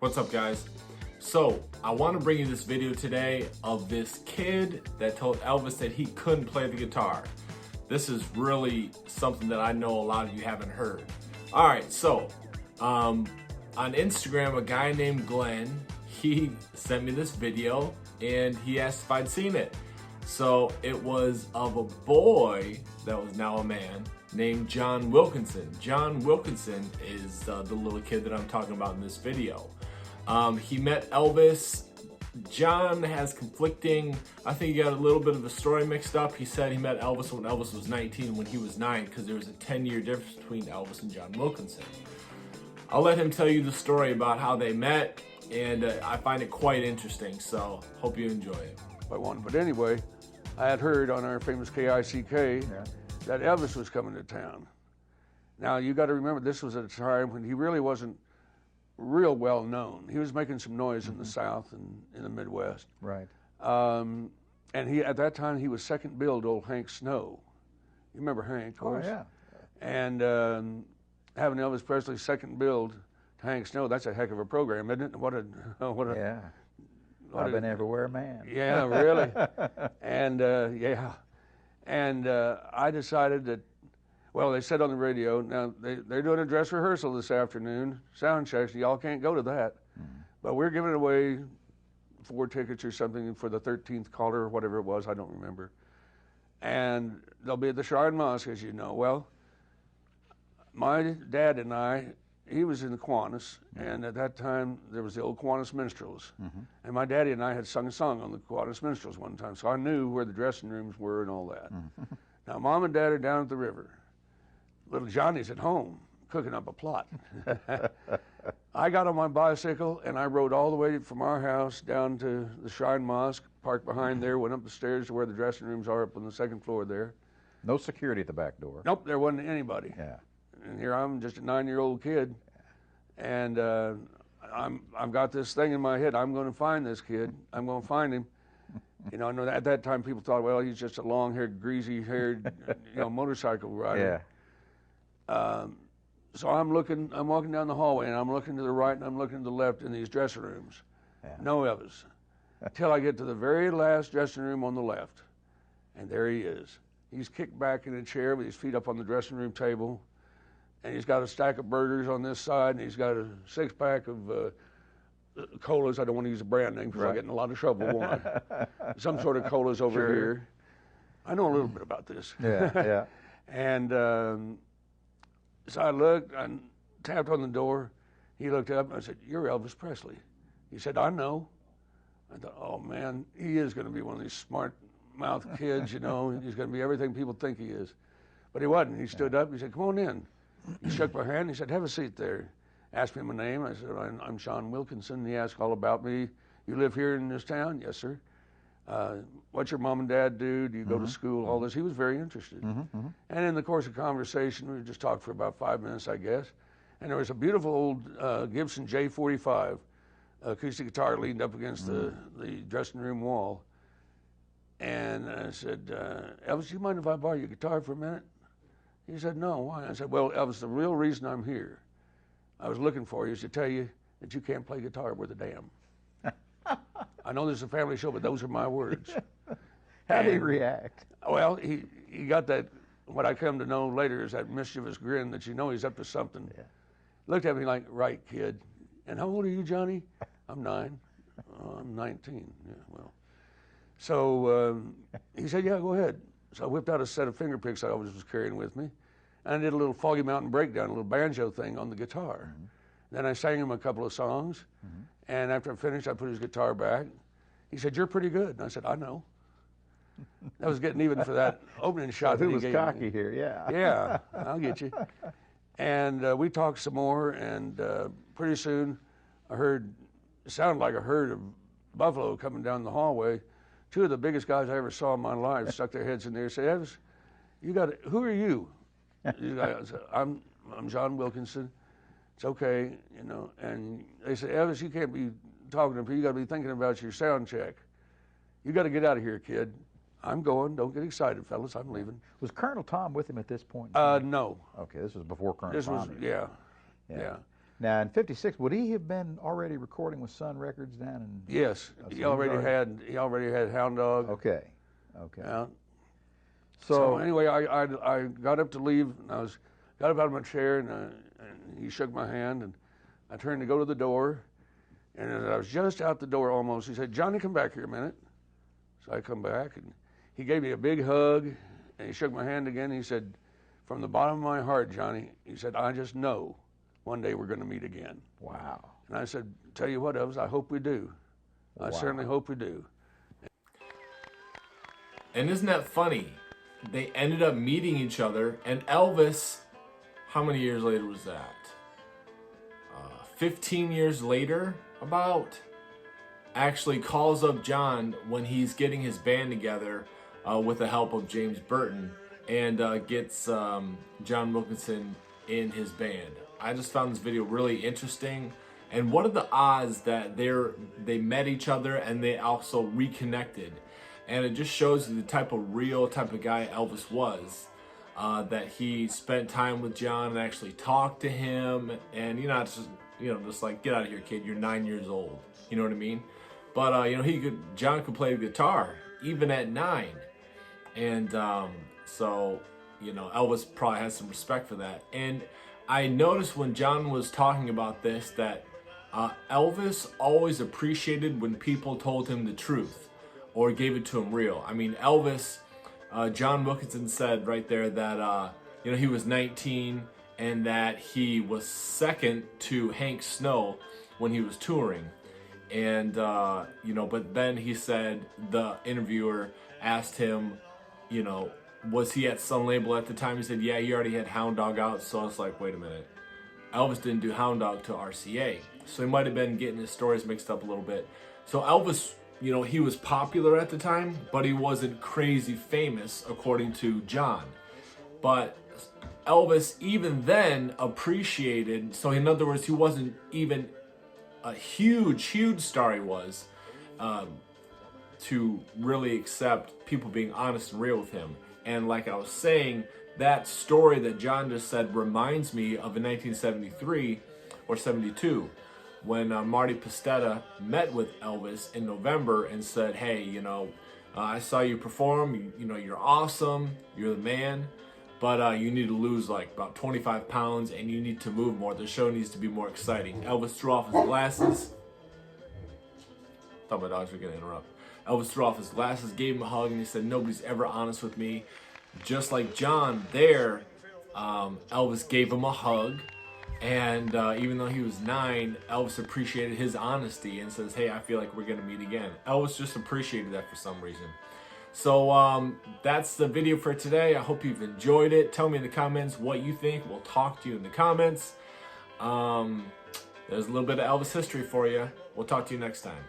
What's up, guys? So I want to bring you this video today of this kid that told Elvis that he couldn't play the guitar. This is really something that I know a lot of you haven't heard. All right, so on Instagram, a guy named Glenn, he sent me this video and he asked if I'd seen it. So it was of a boy that was now a man named John Wilkinson. John Wilkinson is the little kid that I'm talking about in this video. He met Elvis. John has conflicting, I think he got a little bit of a story mixed up. He said he met Elvis when Elvis was 19 and when he was 9, because there was a 10-year difference between Elvis and John Wilkinson. I'll let him tell you the story about how they met, and I find it quite interesting, so hope you enjoy it. But anyway, I had heard on our famous KICK that Elvis was coming to town. Now, you got to remember, this was at a time when he really wasn't real well known. He was making some noise in the South and in the Midwest. Right. And he, at that time, he was second billed to old Hank Snow. You remember Hank, of course? Oh, yeah. And having Elvis Presley second billed to Hank Snow, that's a heck of a program, isn't it? Yeah. I've been everywhere, man. Yeah, really. And yeah. And I decided that, well, they said on the radio, now they're doing a dress rehearsal this afternoon, sound checks, y'all can't go to that. But we're giving away 4 tickets or something for the 13th caller or whatever it was, I don't remember. And they'll be at the Shrine Mosque, as you know. Well, my dad and I, he was in the Kiwanis, and at that time there was the old Kiwanis Minstrels. And my daddy and I had sung a song on the Kiwanis Minstrels one time, so I knew where the dressing rooms were and all that. Now, Mom and Dad are down at the river. Little Johnny's at home cooking up a plot. I got on my bicycle and I rode all the way from our house down to the Shrine Mosque, parked behind there, went up the stairs to where the dressing rooms are up on the 2nd floor there. No security at the back door. Nope, there wasn't anybody. Yeah. And here I'm just a 9-year-old kid, and I've got this thing in my head. I'm going to find this kid. I'm going to find him. You know, I know that at that time people thought, well, he's just a long-haired, greasy-haired, motorcycle rider. Yeah. So I'm walking down the hallway, and I'm looking to the right and I'm looking to the left in these dressing rooms. Yeah. No Elvis. Till I get to the very last dressing room on the left, and there he is. He's kicked back in a chair with his feet up on the dressing room table, and he's got a stack of burgers on this side, and he's got a 6-pack of colas. I don't want to use a brand name because I get in a lot of trouble, won't I? Some sort of colas over here. I know a little bit about this. Yeah, yeah. And so I looked, I tapped on the door. He looked up and I said, "You're Elvis Presley." He said, "I know." I thought, oh man, he is going to be one of these smart mouth kids, you know. He's going to be everything people think he is. But he wasn't. He stood up, he said, "Come on in." He shook my hand, he said, "Have a seat there." Asked me my name. I said, I'm John Wilkinson. He asked all about me. "You live here in this town?" "Yes, sir." "What's your mom and dad do? Do you go to school?" All this. He was very interested. And in the course of conversation, we just talked for about 5 minutes, I guess. And there was a beautiful old Gibson J45 acoustic guitar leaned up against the dressing room wall. And I said, "Elvis, do you mind if I borrow your guitar for a minute?" He said, "No, why?" I said, "Well, Elvis, the real reason I'm here, I was looking for you, is to tell you that you can't play guitar worth a damn." I know this is a family show, but those are my words. How did he react? Well, he got that, what I come to know later is that mischievous grin that you know he's up to something. Yeah. Looked at me like, "Right, kid. And how old are you, Johnny?" "I'm 9. "Oh, I'm 19. "Yeah, well." So he said, "Yeah, go ahead." So I whipped out a set of finger picks I always was carrying with me, and I did a little Foggy Mountain breakdown, a little banjo thing on the guitar. Then I sang him a couple of songs, and after I finished, I put his guitar back. He said, "You're pretty good." And I said, "I know." That was getting even for that opening shot that he gave me. Who was cocky here, yeah. Yeah, I'll get you. And we talked some more, and pretty soon I heard, it sounded like a herd of buffalo coming down the hallway. 2 of the biggest guys I ever saw in my life stuck their heads in there and said, "Elvis, who are you?" I said, I'm John Wilkinson. "It's okay, you know." And they said, "Elvis, you can't be talking to people. You got to be thinking about your sound check. You got to get out of here, kid." "I'm going. Don't get excited, fellas. I'm leaving." Was Colonel Tom with him at this point? No. Okay, this was before Colonel This Tom. was, yeah. Now in '56, would he have been already recording with Sun Records down in? Yes, he already had Hound Dog. Okay. So anyway, I got up to leave, and got up out of my chair, and he shook my hand, and I turned to go to the door, and as I was just out the door almost, he said, "Johnny, come back here a minute." So I come back, and he gave me a big hug, and he shook my hand again. And he said, "From the bottom of my heart, Johnny," he said, "I just know one day we're going to meet again." Wow. And I said, "Tell you what, Elvis, I hope we do. I certainly hope we do." And isn't that funny? They ended up meeting each other, and Elvis, how many years later was that? 15 years later, about, actually calls up John when he's getting his band together with the help of James Burton, and gets John Wilkinson in his band. I just found this video really interesting. And what are the odds that they met each other and they also reconnected? And it just shows you the type of guy Elvis was. That he spent time with John and actually talked to him, and just like, get out of here, kid. You're 9 years old. You know what I mean? But John could play the guitar even at 9, and so Elvis probably has some respect for that. And I noticed when John was talking about this that Elvis always appreciated when people told him the truth or gave it to him real. I mean, Elvis, John Wilkinson said right there that he was 19 and that he was second to Hank Snow when he was touring. And but then he said, the interviewer asked him, was he at Sun Label at the time? He said, yeah, he already had Hound Dog out. So I was like, wait a minute. Elvis didn't do Hound Dog to RCA. So he might have been getting his stories mixed up a little bit. So Elvis, he was popular at the time, but he wasn't crazy famous, according to John. But Elvis, even then, appreciated, so in other words, he wasn't even a huge star he was, to really accept people being honest and real with him. And like I was saying, that story that John just said reminds me of in 1973 or 72, when Marty Pistetta met with Elvis in November and said, hey, I saw you perform, you're awesome, you're the man, but you need to lose like about 25 pounds and you need to move more. The show needs to be more exciting. Elvis threw off his glasses. Thought my dogs were gonna interrupt. Elvis threw off his glasses, gave him a hug, and he said, nobody's ever honest with me. Just like John there, Elvis gave him a hug. And even though he was 9, Elvis appreciated his honesty and says, hey, I feel like we're going to meet again. Elvis just appreciated that for some reason. So that's the video for today. I hope you've enjoyed it. Tell me in the comments what you think. We'll talk to you in the comments. There's a little bit of Elvis history for you. We'll talk to you next time.